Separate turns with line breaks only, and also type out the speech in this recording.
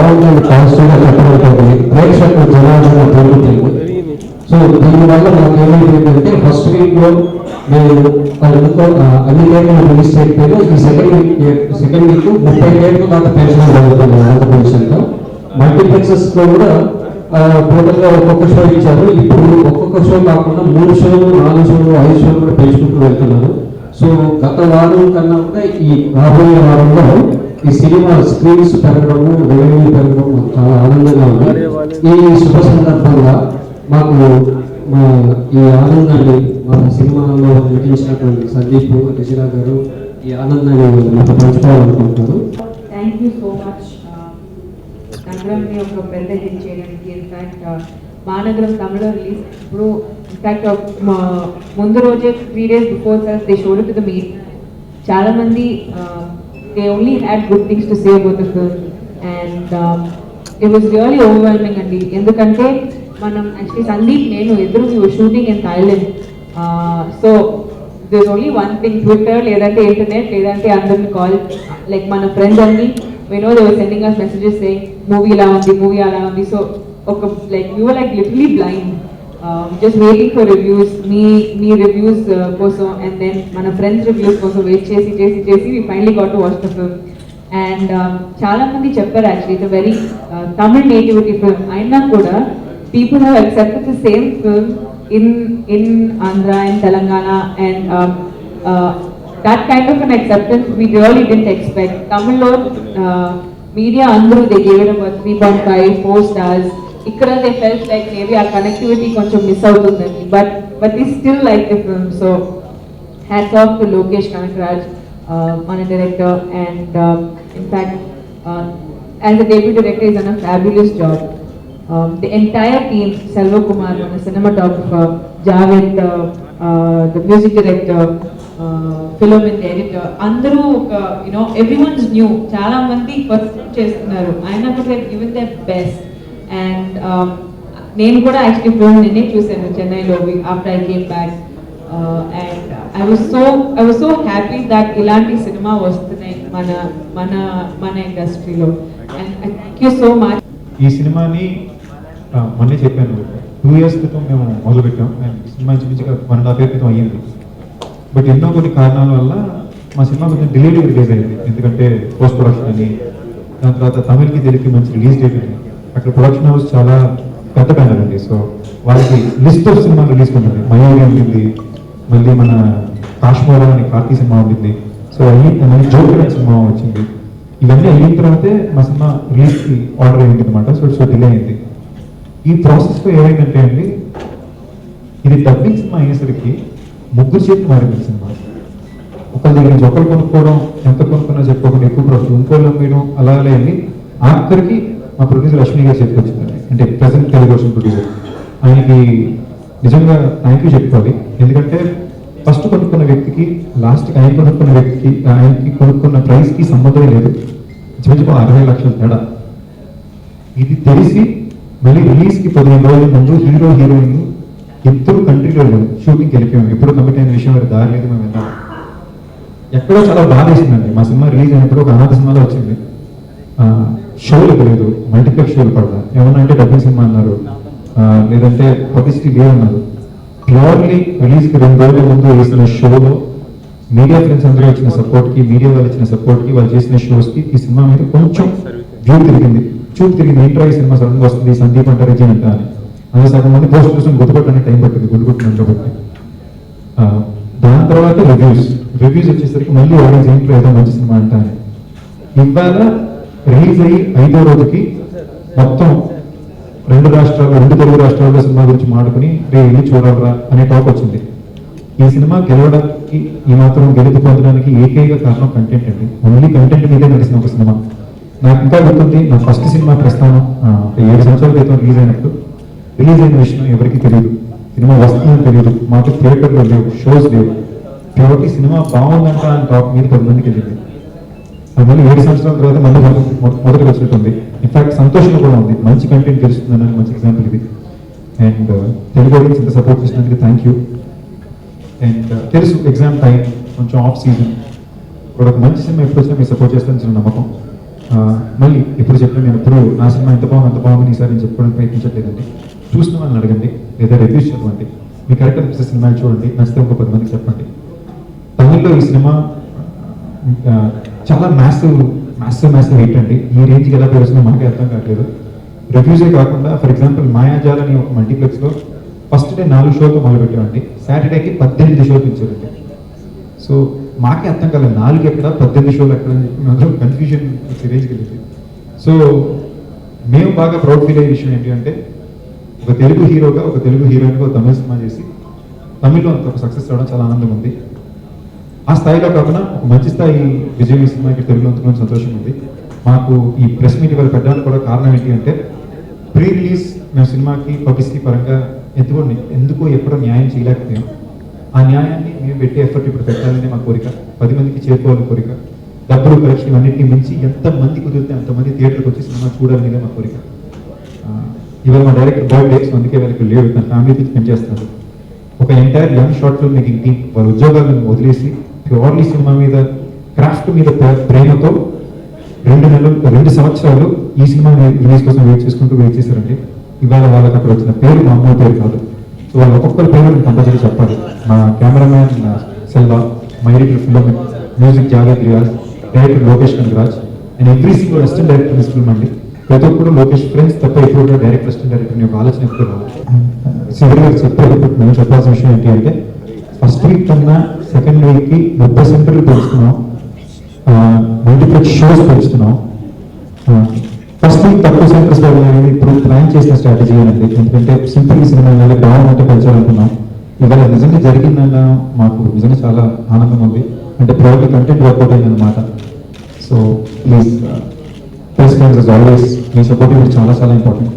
బాగుందని పాజిటివ్గా చెప్పడం, ప్రేక్షకులు జనాలను పెరుగుతుంది. సో దీనివల్ల మాకు ఏమైందంటే ఫస్ట్ వీక్లో మేము అన్ని పేర్లు రిలీజ్ చేయకపోయినా ఈ సెకండ్ వీక్ 30 పేర్లు దాకా పెంచడం జరుగుతుంది ఆంధ్రప్రదేశ్లో. మల్టీప్లెక్సెస్లో కూడా టోటల్గా ఒక్కొక్క షో ఇచ్చారు. ఇప్పుడు ఒక్కొక్క షో కాకుండా 3 షోలు 4 షోలు 5 షోలు కూడా పెంచుకుంటూ వెళ్తున్నారు. సో గత వారం కన్నా కూడా ఈ రాబోయే వారంలో ఈ సినిమా స్క్రీన్స్ పెరగడము, రెవెన్యూ పెరగడం చాలా ఆనందంగా ఉంది. ఈ శుభ సందర్భంగా మాకు ఈ ఆనందాన్ని మా సినిమాలో నటించినటువంటి సందీప్, రిజిరా గారు ఈ ఆనందాన్ని మాకు పంచుకోవాలనుకుంటున్నారు.
Thank you so much. నగరాన్ని ఒక పెద్ద హిట్ చేయడానికి ఇన్ఫ్యాక్ట్ మహానగరం తమిళ రిలీజ్ ఇప్పుడు ఇన్ఫ్యాక్ట్ ముందు రోజే 3 days before they showed to the meet. చాలా మంది they only had good things to say about the film and it was really overwhelming అండి. ఎందుకంటే మనం యాక్చువల్లీ సందీప్ నేను ఇద్దరు shooting in Thailand. So there's only one thing, Twitter లేదంటే internet లేదంటే అందరిని కాల్ లైక్ మన ఫ్రెండ్స్ అన్ని we know they were sending us messages saying movie ఇలా ఉంది, మూవీ అలా ఉంది. సో ఒక like we were like literally blind, just waiting for reviews, me reviews కోసం అండ్ దెన్ మన ఫ్రెండ్స్ రివ్యూస్ కోసం వెయిట్ చేసి చేసి చేసి we finally got to watch the film. And చాలా మంది చెప్పారు actually it's very Tamil nativity film అయినా కూడా people have accepted the same film in Andhra and Telangana and that kind of an acceptance we really didn't expect. Tamil lo media andru they gave it about 3.5 4 stars. Ikkada they felt like maybe our connectivity koncham miss avutundani but they still like the film. So hats off to Lokesh Kanakraj, mana director, and in fact as a deputy director he's done a fabulous job. The entire team, Selva Kumar, the cinematographer, Javed, the music director, Philomen, the editor, Andru, everyone's new. Chala mandi first chestunnaru. Ayana kuda they've given their best. And nenu kuda actually film nene chusanu Chennai lo after I came back. And I was so happy that ilanti cinema vastunnai mana industry lo. And thank you so much.
ఈ సినిమాని మొన్నే చెప్పాను 2 years క్రితం మేము మొదలుపెట్టాం and cinema ఇంచుమించుగా 1.5 year క్రితం అయ్యింది. బట్ ఎన్నో కొన్ని కారణాల వల్ల మా సినిమా కొంచెం డిలేడ్ రిలీజ్ అయింది. ఎందుకంటే పోస్ట్ ప్రొడక్షన్ అని, దాని తర్వాత తమిళకి తెలుగుకి మంచి రిలీజ్ డేట్ అని, అక్కడ ప్రొడక్షన్ హౌస్ చాలా పెద్ద బ్యానర్ అండి. సో వాళ్ళకి లిస్ట్ ఆఫ్ సినిమాలు రిలీజ్ ఉంటుంది. మయూరి ఉంటుంది, మళ్ళీ మన కాశ్మీర్ అని కార్తీ సినిమా ఉంటుంది. సో మళ్ళీ జోకర్ అనే సినిమా వచ్చింది. ఇవన్నీ అయిన తర్వాతే మా సినిమా రిలీజ్కి ఆర్డర్ అయింది అనమాట. సో డిలే అయింది. ఈ ప్రాసెస్లో ఏమైందంటే అండి, ఇది డబ్బింగ్ సినిమా అయ్యేసరికి 3 చేతులు మారింది సినిమా. ఒకరి దగ్గర నుంచి ఒకరు కొనుక్కోవడం, ఎంత కొనుక్కున్నా చెప్పుకోకుండా ఎక్కువ ప్రాసెస్ ఇంకోళ్ళు మీరు అలా వెళ్ళి ఆఖరికి మా ప్రొడ్యూసర్ లక్ష్మీ గారు చేతికి వచ్చిందండి. అంటే ప్రెసెంట్ తెలుగు వర్షన్ ప్రొడ్యూసర్. ఆయనకి నిజంగా థ్యాంక్ యూ చెప్పుకోవాలి. ఎందుకంటే ఫస్ట్ కొనుక్కున్న వ్యక్తికి లాస్ట్కి ఆయన కొనుక్కున్న వ్యక్తికి ఆయనకి కొనుక్కున్న ప్రైస్కి సంబంధమే లేదు. చివరికి 60 లక్షల తేడా. ఇది తెలిసి మళ్ళీ రిలీజ్కి 15 రోజుల ముందు హీరో హీరోయిన్ ఇద్దరు కంట్రీలో షూటింగ్కి వెళ్ళిపోయాము. ఎప్పుడు కమిట్ అయిన విషయం వారి దారి లేదు, మేము వెళ్ళాము. ఎక్కడో చాలా బాధ వేసిందండి. మా సినిమా రిలీజ్ అయినప్పుడు ఒక అనాథ సినిమాలో వచ్చింది, షోలు లేదు, మల్టీప్లెక్స్ షోలు పడదా, ఏమన్నా అంటే డబ్బింగ్ సినిమా అన్నారు, లేదంటే పబ్లిసిటీ లేదన్నారు. ప్యూర్లీ రిలీజ్కి 2 రోజుల ముందు వేసిన షోలో మీడియా ఫ్రెండ్స్ అందరూ ఇచ్చిన సపోర్ట్కి, మీడియా వాళ్ళు ఇచ్చిన సపోర్ట్కి, వాళ్ళు చేసిన షోస్కి ఈ సినిమా మీద కొంచెం చూపు తిరిగింది. ఏంట్రా ఈ సినిమా సడన్గా వస్తుంది, సందీప్ అంటారు రిజన్ అంట అని. అందులో సగం మంది పోస్ట్ చూసిన గుర్తుపట్టడానికి టైం పట్టింది, గుర్తుపట్టినాను కాబట్టి. దాని తర్వాత రివ్యూస్ వచ్చేసరికి మళ్ళీ ఆడియన్స్ ఏంట్లో ఏదో మంచి సినిమా అంట అని. ఇవాళ రిలీజ్ అయ్యి 5వ రోజుకి మొత్తం 2 తెలుగు రాష్ట్రాల్లో సినిమా గురించి మాడుకుని వెళ్ళి చూడాలరా అనే టాక్ వచ్చింది. ఈ సినిమా గెలవడానికి, ఈ మాత్రం గెలుపు పొందడానికి ఏకైక కారణం కంటెంట్ అండి. ఓన్లీ కంటెంట్ మీదే నడిచిన ఒక సినిమా. నాకు ఇంకా గుర్తుంది, నా ఫస్ట్ సినిమా ప్రస్థానం 7 సంవత్సరాల క్రితం రిలీజ్ అయినప్పుడు. రిలీజ్ అయిన విషయం ఎవరికి తెలియదు, సినిమా వస్తుందని తెలియదు, మాకు థియేటర్లో లేవు, షోస్ లేవు. కాబట్టి సినిమా బాగుందంట అని టాక్ మీద 10 మందికి వెళ్ళింది. అది మళ్ళీ 7 సంవత్సరాల తర్వాత మళ్ళీ మొదటికి వచ్చినట్టుంది. ఇన్ఫాక్ట్ సంతోషంగా కూడా ఉంది, మంచి కంటెంట్ తెలుస్తుందని మంచి ఎగ్జాంపుల్ ఇది. అండ్ తెలుగు ఆడియన్స్ ఇంత సపోర్ట్ చేసినందుకు థ్యాంక్ యూ. అండ్ తెలుసు ఎగ్జామ్ టైం, కొంచెం ఆఫ్ సీజన్, ఇప్పుడు ఒక మంచి సినిమా ఎప్పుడు వచ్చినా మీరు సపోర్ట్ చేస్తారని చిన్న నమ్మకం. మళ్ళీ ఇప్పుడు చెప్పాను, నేను ఇప్పుడు నా సినిమా ఎంత బాగుందని ఈసారి నేను చెప్పుకోవడానికి ప్రయత్నించట్లేదండి. చూసిన వాళ్ళని అడగండి లేదా రివ్యూస్ చదవండి, మీకు కరెక్ట్ అనిపిస్తే సినిమాలు చూడండి, నచ్చితే ఒక 10 మందికి చెప్పండి. తమిళ్లో ఈ సినిమా చాలా మ్యాసివ్ హిట్ అండి. ఈ రేంజ్కి ఎలా పెరుగుతుందో మాకే అర్థం కావట్లేదు. రివ్యూసే కాకుండా ఫర్ ఎగ్జాంపుల్ మాయాజాల్ అని ఒక మల్టీప్లెక్స్లో ఫస్ట్ డే 4 షోతో మొదలుపెట్టామండి, సాటర్డేకి 18 షోలు ఇచ్చారండి. సో మాకే అర్థం కాలేదు 4 ఎక్కడ 18 షోలు ఎక్కడ అని చెప్పి మాత్రం కన్ఫ్యూజన్ రేంజ్కి వెళ్ళింది. సో మేము బాగా ప్రౌడ్ ఫీల్ అయ్యే విషయం ఏంటి అంటే, ఒక తెలుగు హీరోగా ఒక తెలుగు హీరోయిన్గా ఒక తమిళ సినిమా చేసి తమిళ్లో అంత ఒక సక్సెస్ రావడం చాలా ఆనందం ఉంది. ఆ స్థాయిలో కాకుండా ఒక మంచి స్థాయి విజయం ఈ సినిమాకి తెలుగులో అందుకుని సంతోషం ఉంది. మాకు ఈ ప్రెస్ మీట్ ఇవాళ పెట్టడానికి కూడా కారణం ఏంటి అంటే, ప్రీ రిలీజ్ మేము సినిమాకి పబ్లిసిటీ పరంగా ఎందుకో ఎప్పుడో న్యాయం చేయలేకపోయాం. ఆ న్యాయాన్ని మేము పెట్టే ఎఫర్ట్ ఇప్పుడు పెట్టాలని మా కోరిక, 10 మందికి చేరుకోవాలని కోరిక, డబ్బులు కలెక్షన్ ఇవన్నింటినీ మించి ఎంతమంది కుదిరితే అంతమంది థియేటర్కి వచ్చి సినిమా చూడాలనేదే మా కోరిక. ఇవాళ మా డైరెక్టర్ బర్త్డే, సో అందుకే వాళ్ళకి లీవ్ నా ఫ్యామిలీతో స్పెండ్ చేస్తున్నారు. ఒక entire young short film making team వాళ్ళ ఉద్యోగాలను వదిలేసి ప్యూర్లీ సినిమా మీద క్రాఫ్ట్ మీద ప్రేమతో 2 సంవత్సరాలు ఈ సినిమా రిలీజ్ కోసం వెయిట్ చేశారండి. ఇవాళ వాళ్ళకి అక్కడ వచ్చిన పేరు మా అమ్మ పేరు కాదు. సో వాళ్ళు ఒక్కొక్కరి పేరు నేను కంపల్సరీ చెప్పాలి. మా cameraman Selva, my editor film, music Javed Riyaz, director Lokesh Kanagaraj and every single assistant director this film అండి. ప్రతి ఒక్కరు లోకేష్ ఫ్రెండ్స్ తప్ప ఎప్పుడు కూడా డైరెక్టర్ అసిస్టెంట్ డైరెక్టర్ ఒక ఆలోచన ఎప్పుడు రాదు. సివిల్ గారు చెప్పేది మేము చెప్పాల్సిన విషయం ఏంటి అంటే, ఫస్ట్ వీక్ కన్నా సెకండ్ వీక్కి 30 సెంటర్లు పెంచుతున్నాం, మల్టీప్లెక్స్ షోస్ పెంచుతున్నాం. ఫస్ట్ వీక్ తక్కువ సెంటర్స్ అనేది ఇప్పుడు ప్లాన్ చేసిన స్ట్రాటజీ అండి. ఎందుకంటే సింపుల్ సినిమా బాగుంటే పెంచాలనుకున్నాం. ఇవాళ నిజంగా జరిగిందన్న మాకు నిజంగా చాలా ఆనందం ఉంది. అంటే ప్రోడక్ట్ కంటెంట్ వర్కౌట్ అయిందన్నమాట. So please press friends always me support చాలా చాలా ఇంపార్టెంట్.